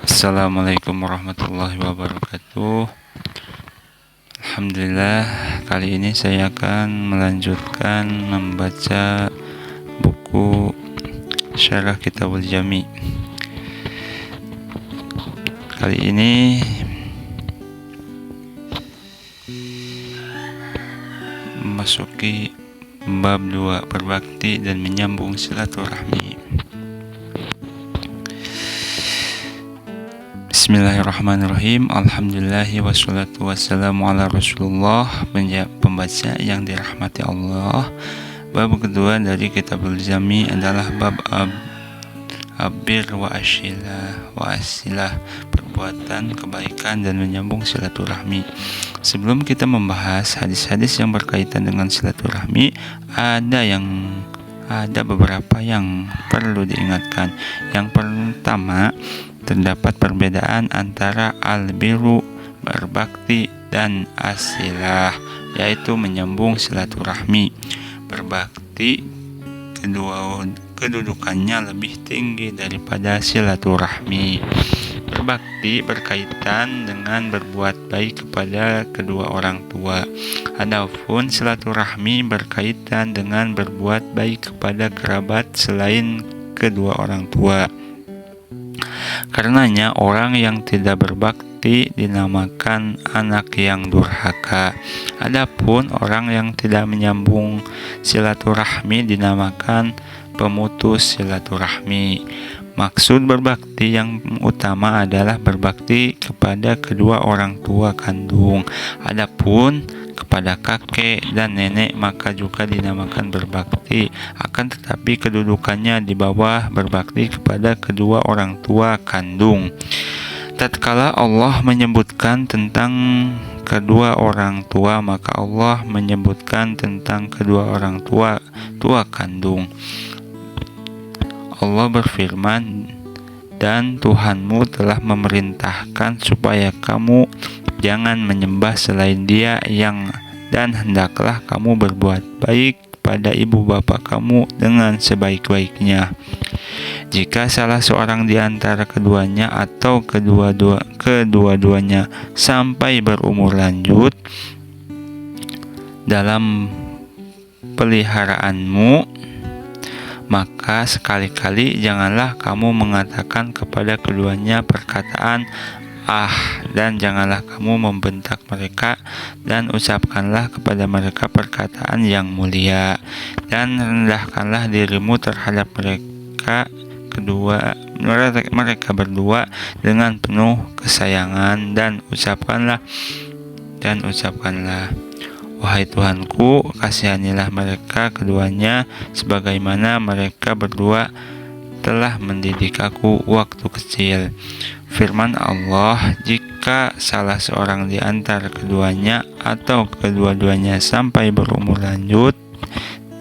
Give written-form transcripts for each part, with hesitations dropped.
Assalamualaikum warahmatullahi wabarakatuh. Alhamdulillah, kali ini saya akan melanjutkan membaca buku Syarah Kitabul Jami. Kali ini memasuki bab 2, berbakti dan menyambung silaturahmi. Bismillahirrahmanirrahim. Alhamdulillahi wassalatu wassalamu ala Rasulullah. Pembaca yang dirahmati Allah, bab kedua dari Kitabul Jami adalah bab abir wa asilah, perbuatan kebaikan dan menyambung silaturahmi. Sebelum kita membahas hadis-hadis yang berkaitan dengan silaturahmi, ada beberapa yang perlu diingatkan. Yang pertama, terdapat perbedaan antara al-biru, berbakti, dan asilah, yaitu menyambung silaturahmi. Berbakti kedudukannya lebih tinggi daripada silaturahmi. Berbakti berkaitan dengan berbuat baik kepada kedua orang tua. Adapun silaturahmi berkaitan dengan berbuat baik kepada kerabat selain kedua orang tua. Karenanya orang yang tidak berbakti dinamakan anak yang durhaka. Adapun orang yang tidak menyambung silaturahmi dinamakan pemutus silaturahmi. Maksud berbakti yang utama adalah berbakti kepada kedua orang tua kandung. Adapun kepada kakek dan nenek maka juga dinamakan berbakti, akan tetapi kedudukannya di bawah berbakti kepada kedua orang tua kandung. Tatkala Allah menyebutkan tentang kedua orang tua, maka Allah menyebutkan tentang kedua orang tua kandung. Allah berfirman, "Dan Tuhanmu telah memerintahkan supaya kamu jangan menyembah selain Dia dan hendaklah kamu berbuat baik pada ibu bapa kamu dengan sebaik-baiknya." Jika salah seorang di antara keduanya atau kedua-duanya sampai berumur lanjut dalam peliharaanmu, maka sekali-kali janganlah kamu mengatakan kepada keduanya perkataan dan janganlah kamu membentak mereka, dan ucapkanlah kepada mereka perkataan yang mulia, dan rendahkanlah dirimu terhadap mereka berdua dengan penuh kesayangan, dan ucapkanlah, "Wahai Tuhanku, kasihanilah mereka keduanya sebagaimana mereka berdua telah mendidik aku waktu kecil." Firman Allah, jika salah seorang di antara keduanya atau kedua-duanya sampai berumur lanjut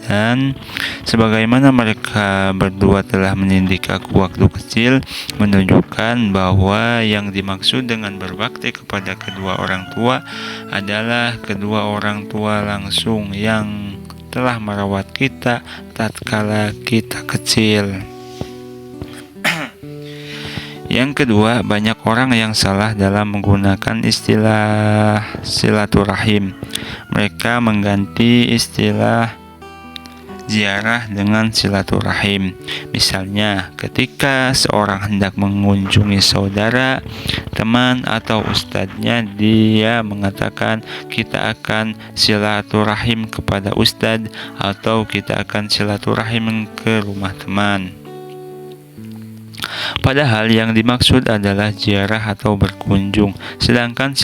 dan sebagaimana mereka berdua telah mendidik aku waktu kecil, menunjukkan bahwa yang dimaksud dengan berbakti kepada kedua orang tua adalah kedua orang tua langsung yang telah merawat kita tatkala kita kecil. Yang kedua, banyak orang yang salah dalam menggunakan istilah silaturahim. Mereka mengganti istilah ziarah dengan silaturahim. Misalnya, ketika seorang hendak mengunjungi saudara, teman, atau ustadznya, dia mengatakan kita akan silaturahim kepada ustadz, atau kita akan silaturahim ke rumah teman. Padahal yang dimaksud adalah ziarah atau berkunjung, sedangkan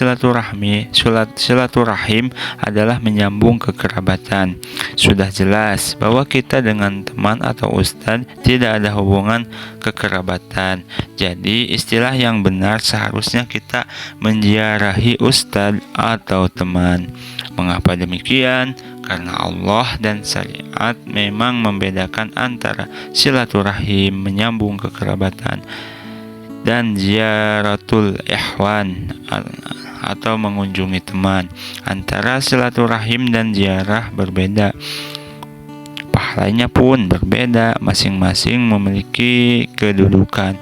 silaturahim adalah menyambung kekerabatan. Sudah jelas bahwa kita dengan teman atau ustadz tidak ada hubungan kekerabatan. Jadi istilah yang benar seharusnya kita menziarahi ustadz atau teman. Mengapa demikian? Karena Allah dan syariat memang membedakan antara silaturahim, menyambung kekerabatan, dan ziaratul ikhwan atau mengunjungi teman. Antara silaturahim dan ziarah berbeda. Pahalanya pun berbeda, masing-masing memiliki kedudukan.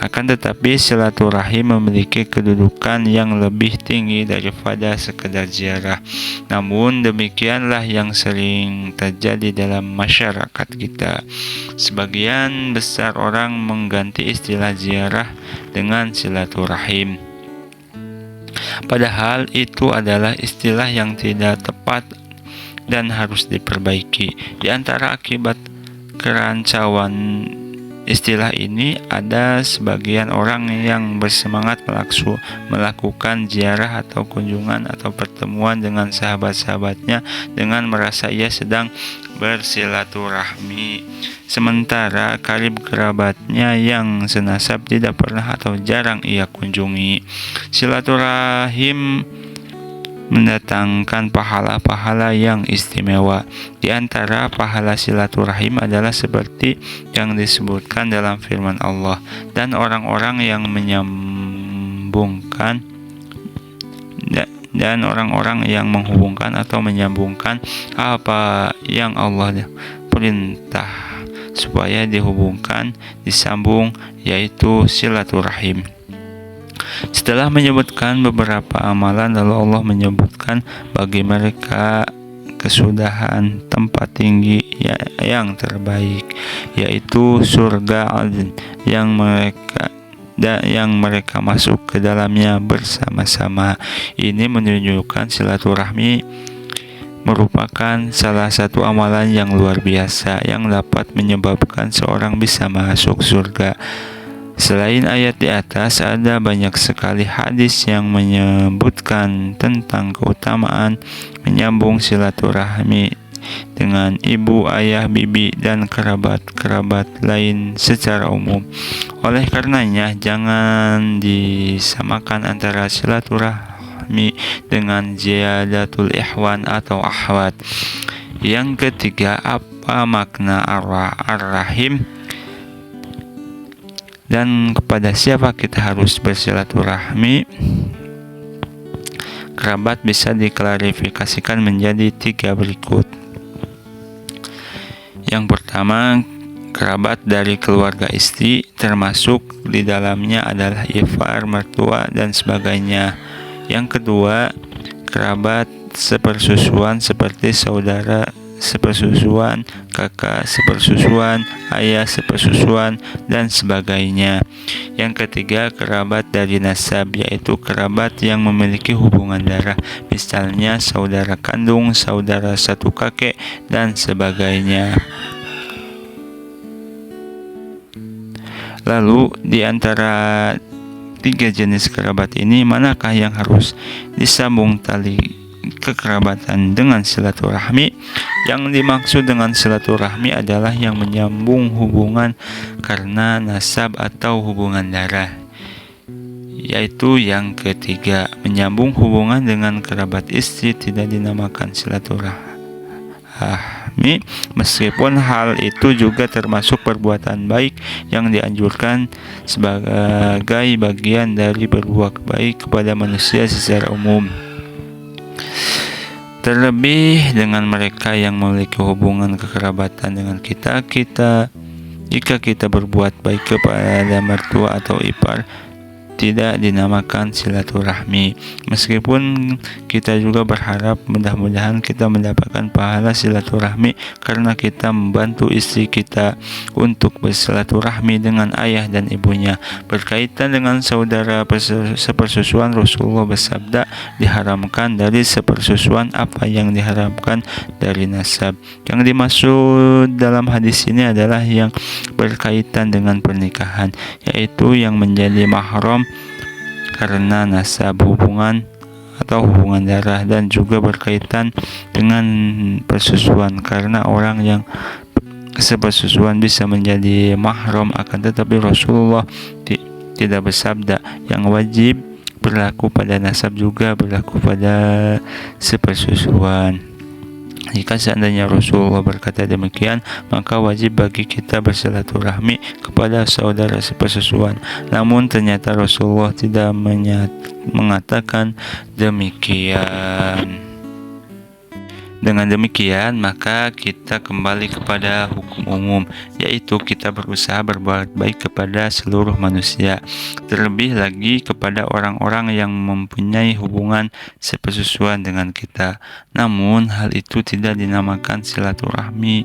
Akan tetapi silaturahim memiliki kedudukan yang lebih tinggi daripada sekedar ziarah. Namun demikianlah yang sering terjadi dalam masyarakat kita. Sebagian besar orang mengganti istilah ziarah dengan silaturahim. Padahal itu adalah istilah yang tidak tepat dan harus diperbaiki. Di antara akibat kerancauan istilah ini, ada sebagian orang yang bersemangat melakukan ziarah atau kunjungan atau pertemuan dengan sahabat-sahabatnya dengan merasa ia sedang bersilaturahmi, sementara karib kerabatnya yang senasab tidak pernah atau jarang ia kunjungi. Silaturahim mendatangkan pahala-pahala yang istimewa. Di antara pahala silaturahim adalah seperti yang disebutkan dalam firman Allah, dan orang-orang yang menghubungkan atau menyambungkan apa yang Allah perintah supaya disambung, yaitu silaturahim. Setelah menyebutkan beberapa amalan, lalu Allah menyebutkan bagi mereka kesudahan tempat tinggi yang terbaik, yaitu surga yang mereka masuk ke dalamnya bersama-sama. Ini menunjukkan silaturahmi merupakan salah satu amalan yang luar biasa yang dapat menyebabkan seorang bisa masuk surga. Selain ayat di atas, ada banyak sekali hadis yang menyebutkan tentang keutamaan menyambung silaturahmi dengan ibu, ayah, bibi, dan kerabat-kerabat lain secara umum. Oleh karenanya, jangan disamakan antara silaturahmi dengan ziyadatul ihwan atau ahwat. Yang ketiga, apa makna ar-rahim dan kepada siapa kita harus bersilaturahmi? Kerabat bisa diklarifikasikan menjadi 3 berikut. Yang pertama, kerabat dari keluarga istri, termasuk di dalamnya adalah ipar, mertua, dan sebagainya. Yang kedua, kerabat sepersusuan seperti saudara sepersusuan, kakak sepersusuan, ayah sepersusuan, dan sebagainya. Yang ketiga, kerabat dari nasab, yaitu kerabat yang memiliki hubungan darah, misalnya saudara kandung, saudara satu kakek, dan sebagainya. Lalu, di antara 3 jenis kerabat ini, manakah yang harus disambung tali kekerabatan dengan silaturahmi? Yang dimaksud dengan silaturahmi adalah yang menyambung hubungan karena nasab atau hubungan darah, yaitu yang ketiga. Menyambung hubungan dengan kerabat istri tidak dinamakan silaturahmi, meskipun hal itu juga termasuk perbuatan baik yang dianjurkan sebagai bagian dari berbuat baik kepada manusia secara umum. Terlebih dengan mereka yang memiliki hubungan kekerabatan dengan kita, jika kita berbuat baik kepada mertua atau ipar, tidak dinamakan silaturahmi. Meskipun kita juga berharap mudah-mudahan kita mendapatkan pahala silaturahmi karena kita membantu istri kita untuk bersilaturahmi dengan ayah dan ibunya. Berkaitan dengan saudara sepersusuan, Rasulullah bersabda, diharamkan dari sepersusuan apa yang diharamkan dari nasab. Yang dimaksud dalam hadis ini adalah yang berkaitan dengan pernikahan, yaitu yang menjadi mahram karena nasab, hubungan atau hubungan darah, dan juga berkaitan dengan persusuan karena orang yang sepersusuan bisa menjadi mahram. Akan tetapi Rasulullah tidak bersabda yang wajib berlaku pada nasab juga berlaku pada sepersusuan. Jika seandainya Rasulullah berkata demikian, maka wajib bagi kita bersilaturahmi kepada saudara sepersusuan. Namun ternyata Rasulullah tidak mengatakan demikian. Dengan demikian, maka kita kembali kepada hukum umum, yaitu kita berusaha berbuat baik kepada seluruh manusia, terlebih lagi kepada orang-orang yang mempunyai hubungan sepersusuan dengan kita. Namun, hal itu tidak dinamakan silaturahmi,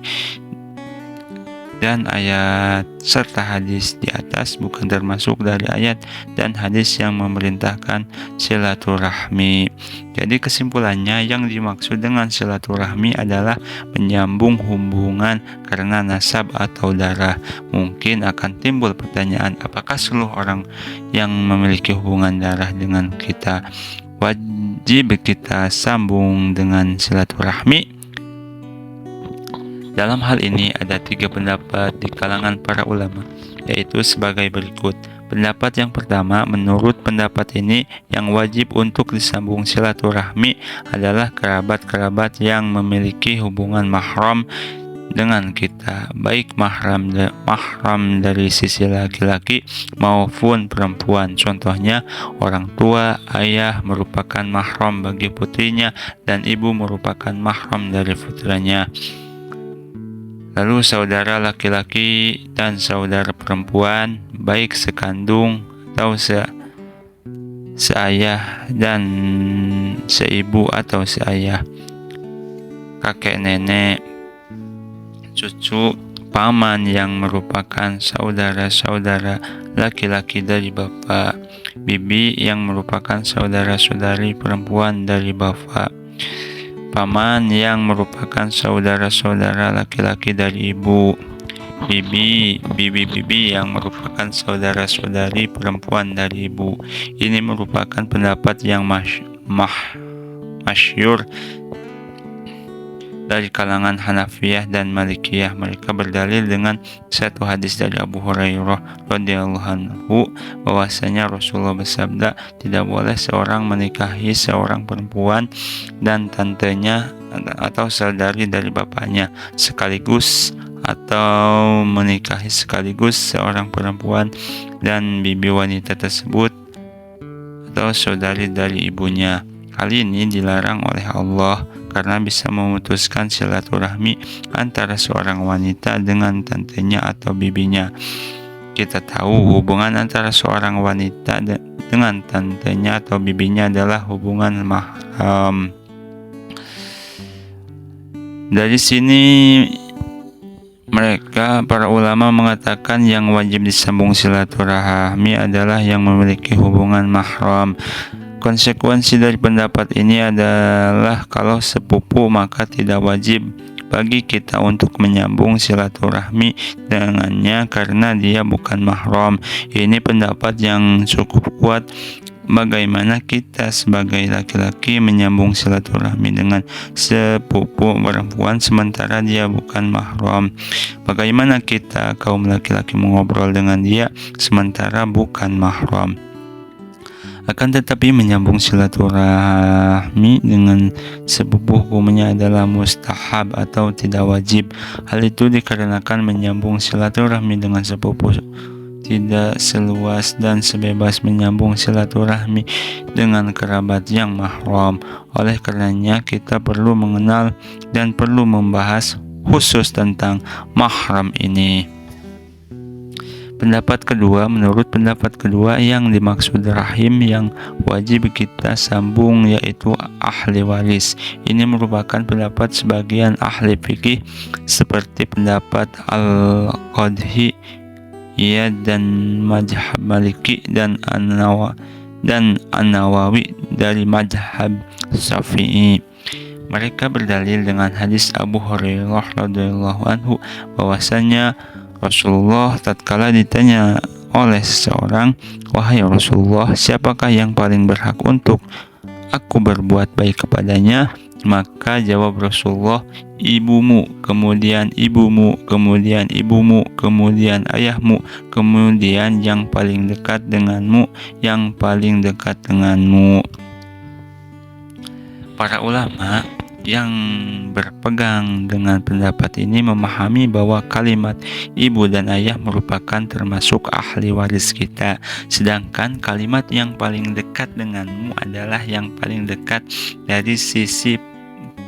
dan ayat serta hadis di atas bukan termasuk dari ayat dan hadis yang memerintahkan silaturahmi. Jadi kesimpulannya, yang dimaksud dengan silaturahmi adalah menyambung hubungan karena nasab atau darah. Mungkin akan timbul pertanyaan, apakah seluruh orang yang memiliki hubungan darah dengan kita wajib kita sambung dengan silaturahmi? Dalam hal ini ada 3 pendapat di kalangan para ulama, yaitu sebagai berikut. Pendapat yang pertama, menurut pendapat ini yang wajib untuk disambung silaturahmi adalah kerabat-kerabat yang memiliki hubungan mahram dengan kita, baik mahram dari sisi laki-laki maupun perempuan. Contohnya, orang tua, ayah merupakan mahram bagi putrinya dan ibu merupakan mahram dari putranya. Lalu saudara laki-laki dan saudara perempuan, baik sekandung atau seayah dan seibu atau seayah, kakek nenek, cucu, paman yang merupakan saudara-saudara laki-laki dari bapak, bibi yang merupakan saudara-saudari perempuan dari bapak, paman yang merupakan saudara-saudara laki-laki dari ibu, bibi yang merupakan saudara-saudari perempuan dari ibu. Ini merupakan pendapat yang masyhur dari kalangan Hanafiyah dan Malikiyah. Mereka berdalil dengan satu hadis dari Abu Hurairah radhiyallahu anhu bahwasanya Rasulullah bersabda, tidak boleh seorang menikahi seorang perempuan dan tantenya atau saudari dari bapaknya sekaligus, atau menikahi sekaligus seorang perempuan dan bibi wanita tersebut atau saudari dari ibunya. Hal ini dilarang oleh Allah karena bisa memutuskan silaturahmi antara seorang wanita dengan tantenya atau bibinya. Kita tahu hubungan antara seorang wanita dengan tantenya atau bibinya adalah hubungan mahram. Dari sini para ulama mengatakan yang wajib disambung silaturahmi adalah yang memiliki hubungan mahram. Konsekuensi dari pendapat ini adalah kalau sepupu maka tidak wajib bagi kita untuk menyambung silaturahmi dengannya karena dia bukan mahram. Ini pendapat yang cukup kuat. Bagaimana kita sebagai laki-laki menyambung silaturahmi dengan sepupu perempuan sementara dia bukan mahram? Bagaimana kita kaum laki-laki mengobrol dengan dia sementara bukan mahram? Akan tetapi menyambung silaturahmi dengan sepupu hukumnya adalah mustahab atau tidak wajib. Hal itu dikarenakan menyambung silaturahmi dengan sepupu tidak seluas dan sebebas menyambung silaturahmi dengan kerabat yang mahram. Oleh karenanya kita perlu mengenal dan perlu membahas khusus tentang mahram ini. Pendapat kedua, menurut pendapat kedua yang dimaksud rahim yang wajib kita sambung yaitu ahli waris. Ini merupakan pendapat sebagian ahli fikih seperti pendapat Al-Qadhi dan mazhab Maliki dan An-Nawawi dari mazhab Syafi'i. Mereka berdalil dengan hadis Abu Hurairah radhiyallahu anhu bahwasanya Rasulullah tatkala ditanya oleh seseorang, "Wahai Rasulullah, siapakah yang paling berhak untuk aku berbuat baik kepadanya?" Maka jawab Rasulullah, "Ibumu, kemudian ibumu, kemudian ibumu, kemudian ayahmu, kemudian yang paling dekat denganmu, yang paling dekat denganmu." Para ulama yang berpegang dengan pendapat ini memahami bahwa kalimat ibu dan ayah merupakan termasuk ahli waris kita, sedangkan kalimat yang paling dekat denganmu adalah yang paling dekat dari sisi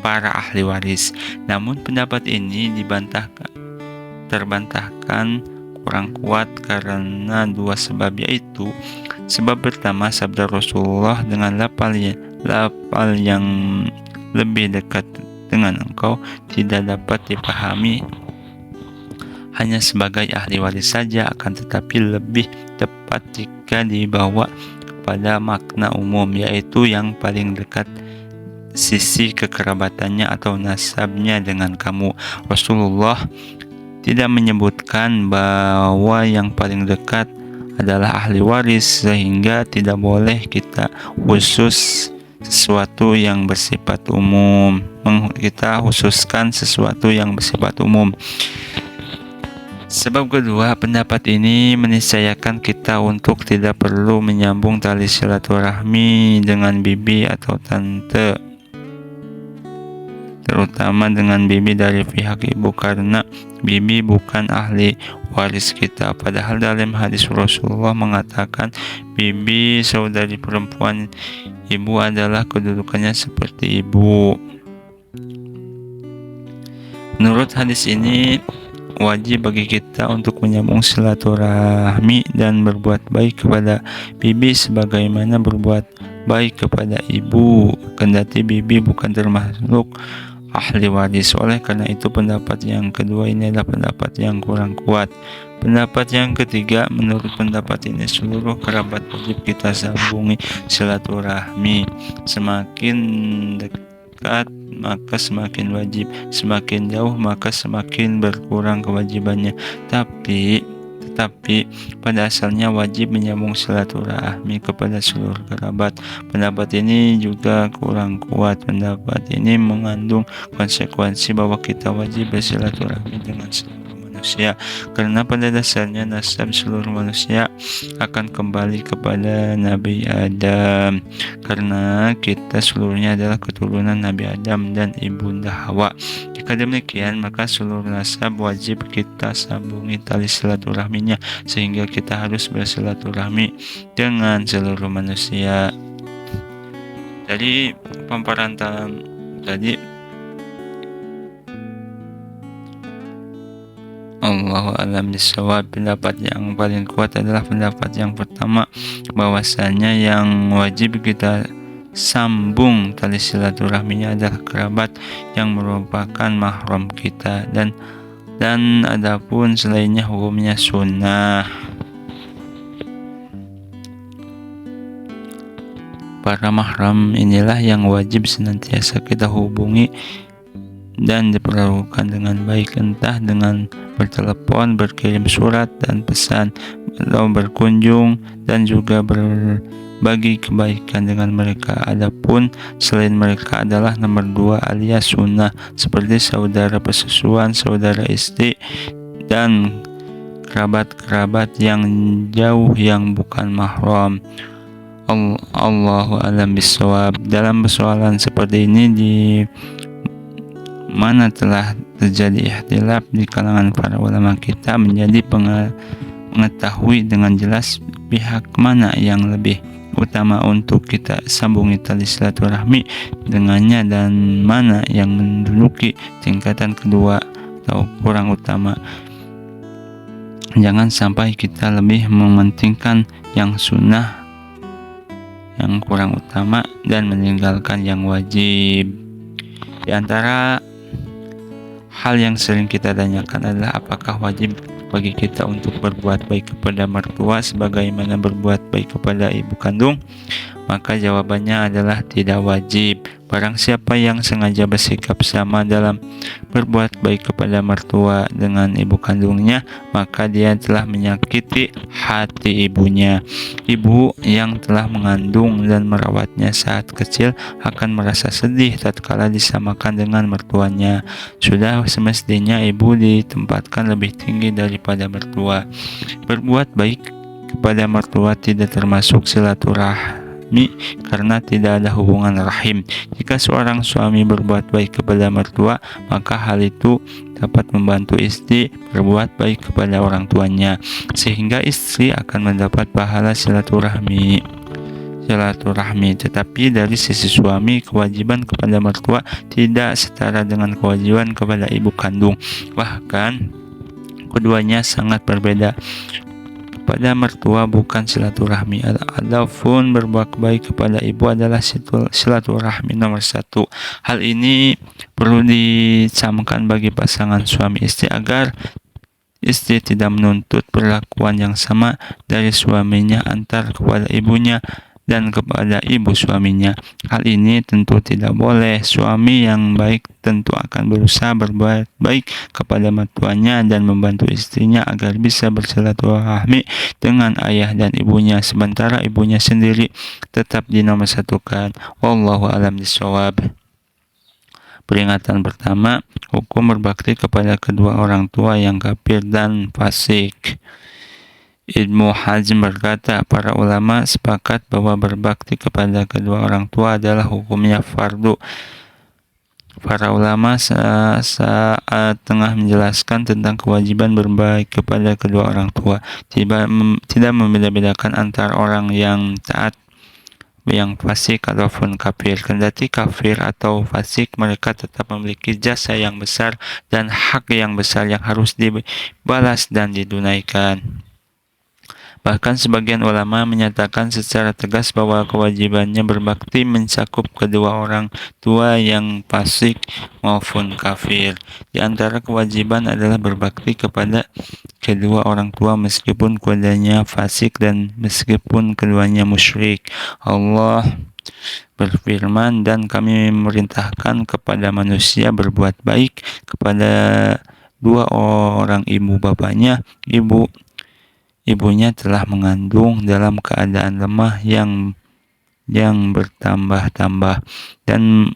para ahli waris. Namun pendapat ini terbantahkan kurang kuat karena dua sebab, yaitu sebab pertama, sabda Rasulullah dengan lapal yang lebih dekat dengan engkau tidak dapat dipahami hanya sebagai ahli waris saja, akan tetapi lebih tepat jika dibawa kepada makna umum, yaitu yang paling dekat sisi kekerabatannya atau nasabnya dengan kamu. Rasulullah tidak menyebutkan bahwa yang paling dekat adalah ahli waris, sehingga tidak boleh kita khususkan sesuatu yang bersifat umum. Sebab kedua, pendapat ini meniscayakan kita untuk tidak perlu menyambung tali silaturahmi dengan bibi atau tante, terutama dengan bibi dari pihak ibu, karena bibi bukan ahli waris kita. Padahal dalam hadis Rasulullah mengatakan bibi, saudari perempuan ibu, adalah kedudukannya seperti ibu. Menurut hadis ini, wajib bagi kita untuk menyambung silaturahmi dan berbuat baik kepada bibi sebagaimana berbuat baik kepada ibu, kendati bibi bukan termasuk ahli waris. Oleh karena itu, pendapat yang kedua ini adalah pendapat yang kurang kuat. Pendapat yang ketiga, menurut pendapat ini seluruh kerabat wajib kita sambungi silaturahmi. Semakin dekat maka semakin wajib, semakin jauh maka semakin berkurang kewajibannya. Tetapi pada asalnya wajib menyambung silaturahmi kepada seluruh kerabat. Pendapat ini juga kurang kuat. Pendapat ini mengandung konsekuensi bahwa kita wajib bersilaturahmi dengan seluruh manusia, karena pada dasarnya nasab seluruh manusia akan kembali kepada Nabi Adam, karena kita seluruhnya adalah keturunan Nabi Adam dan ibunda Hawa. Jika demikian, maka seluruh nasab wajib kita sambungi tali silaturahminya, sehingga kita harus bersilaturahmi dengan seluruh manusia. Dari paparan tadi, Allahu a'lam bishawab, pendapat yang paling kuat adalah pendapat yang pertama, bahwasanya yang wajib kita sambung tali silaturahminya adalah kerabat yang merupakan mahram kita, dan adapun selainnya hukumnya sunnah. Para mahram inilah yang wajib senantiasa kita hubungi dan diperlakukan dengan baik, entah dengan bertelepon, berkirim surat dan pesan, atau berkunjung dan juga berbagi kebaikan dengan mereka. Adapun selain mereka adalah nomor 2 alias sunnah, seperti saudara persusuan, saudara istri, dan kerabat-kerabat yang jauh yang bukan mahram. Allahu a'lam bishawab. Dalam persoalan seperti ini, di mana telah terjadi ikhtilaf di kalangan para ulama kita, menjadi mengetahui dengan jelas pihak mana yang lebih utama untuk kita sambungi tali silaturahmi dengannya, dan mana yang menduduki tingkatan kedua atau kurang utama. Jangan sampai kita lebih mementingkan yang sunnah, yang kurang utama, dan meninggalkan yang wajib. Di antara hal yang sering kita tanyakan adalah apakah wajib bagi kita untuk berbuat baik kepada mertua sebagaimana berbuat baik kepada ibu kandung? Maka jawabannya adalah tidak wajib. Barang siapa yang sengaja bersikap sama dalam berbuat baik kepada mertua dengan ibu kandungnya, maka dia telah menyakiti hati ibunya. Ibu yang telah mengandung dan merawatnya saat kecil akan merasa sedih tatkala disamakan dengan mertuanya. Sudah semestinya ibu ditempatkan lebih tinggi daripada mertua. Berbuat baik kepada mertua tidak termasuk silaturahmi karena tidak ada hubungan rahim. Jika seorang suami berbuat baik kepada mertua, maka hal itu dapat membantu istri berbuat baik kepada orang tuanya, sehingga istri akan mendapat pahala silaturahmi. silaturahmi. Tetapi dari sisi suami, kewajiban kepada mertua tidak setara dengan kewajiban kepada ibu kandung. Bahkan keduanya sangat berbeda. Kepada mertua bukan silaturahmi, adapun berbuat baik kepada ibu adalah silaturahmi nomor satu. Hal ini perlu dicamkan bagi pasangan suami istri agar istri tidak menuntut perlakuan yang sama dari suaminya antar kepada ibunya dan kepada ibu suaminya. Hal ini tentu tidak boleh. Suami yang baik tentu akan berusaha berbuat baik kepada mertuanya dan membantu istrinya agar bisa bersilaturahmi dengan ayah dan ibunya, sementara ibunya sendiri tetap dinomorsatukan. Wallahu a'lam bishawab. Peringatan pertama, hukum berbakti kepada kedua orang tua yang kafir dan fasik. Ibnu Hazm berkata, para ulama sepakat bahwa berbakti kepada kedua orang tua adalah hukumnya fardu. Para ulama saat tengah menjelaskan tentang kewajiban berbaik kepada kedua orang tua, tidak membeda-bedakan antara orang yang taat, yang fasik ataupun kafir. Kendati kafir atau fasik, mereka tetap memiliki jasa yang besar dan hak yang besar yang harus dibalas dan ditunaikan. Bahkan sebagian ulama menyatakan secara tegas bahwa kewajibannya berbakti mencakup kedua orang tua yang fasik maupun kafir. Di antara kewajiban adalah berbakti kepada kedua orang tua meskipun keduanya fasik dan meskipun keduanya musyrik. Allah berfirman, dan kami memerintahkan kepada manusia berbuat baik kepada dua orang ibu bapanya, ibunya telah mengandung dalam keadaan lemah yang bertambah-tambah dan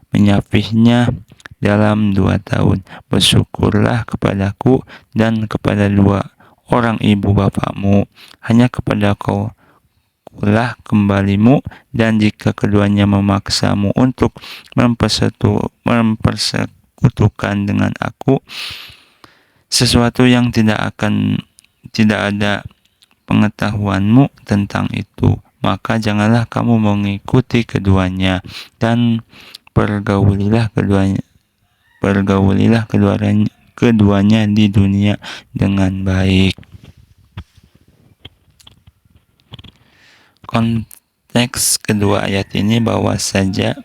menyapihnya dalam 2 tahun. Bersyukurlah kepadaku dan kepada dua orang ibu bapakmu. Hanya kepada kau lah kembalimu, dan jika keduanya memaksamu untuk mempersekutukan dengan aku sesuatu yang tidak ada pengetahuanmu tentang itu, maka janganlah kamu mengikuti keduanya, dan pergaulilah keduanya di dunia dengan baik. Konteks kedua ayat ini bahwa sejak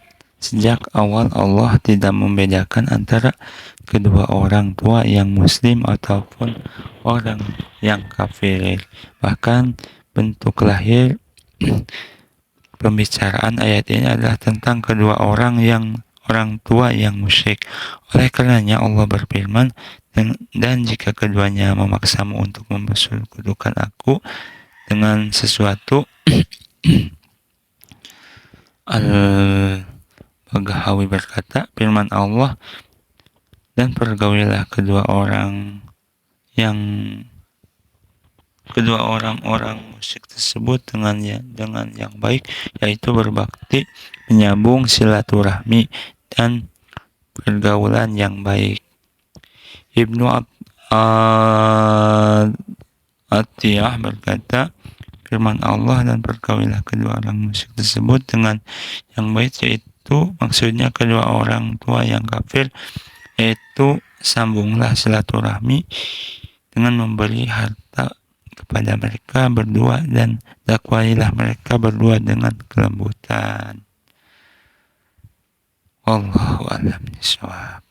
awal Allah tidak membedakan antara kedua orang tua yang muslim ataupun orang yang kafir. Bahkan bentuk lahir pembicaraan ayat ini adalah tentang kedua orang tua yang musyrik. Oleh karenanya Allah berfirman, dan jika keduanya memaksamu untuk mempersekutukan aku dengan sesuatu, Al-Baghawi berkata, firman Allah, dan pergaulilah kedua orang musyrik tersebut dengan yang baik, yaitu berbakti, menyambung silaturahmi, dan pergaulan yang baik. Ibnu Atiyah berkata, firman Allah, dan pergaulilah kedua orang musyrik tersebut dengan yang baik, yaitu maksudnya kedua orang tua yang kafir, yaitu sambunglah silaturahmi dengan memberi harta kepada mereka berdua dan dakwailah mereka berdua dengan kelembutan. Wallahu a'lam bishawab.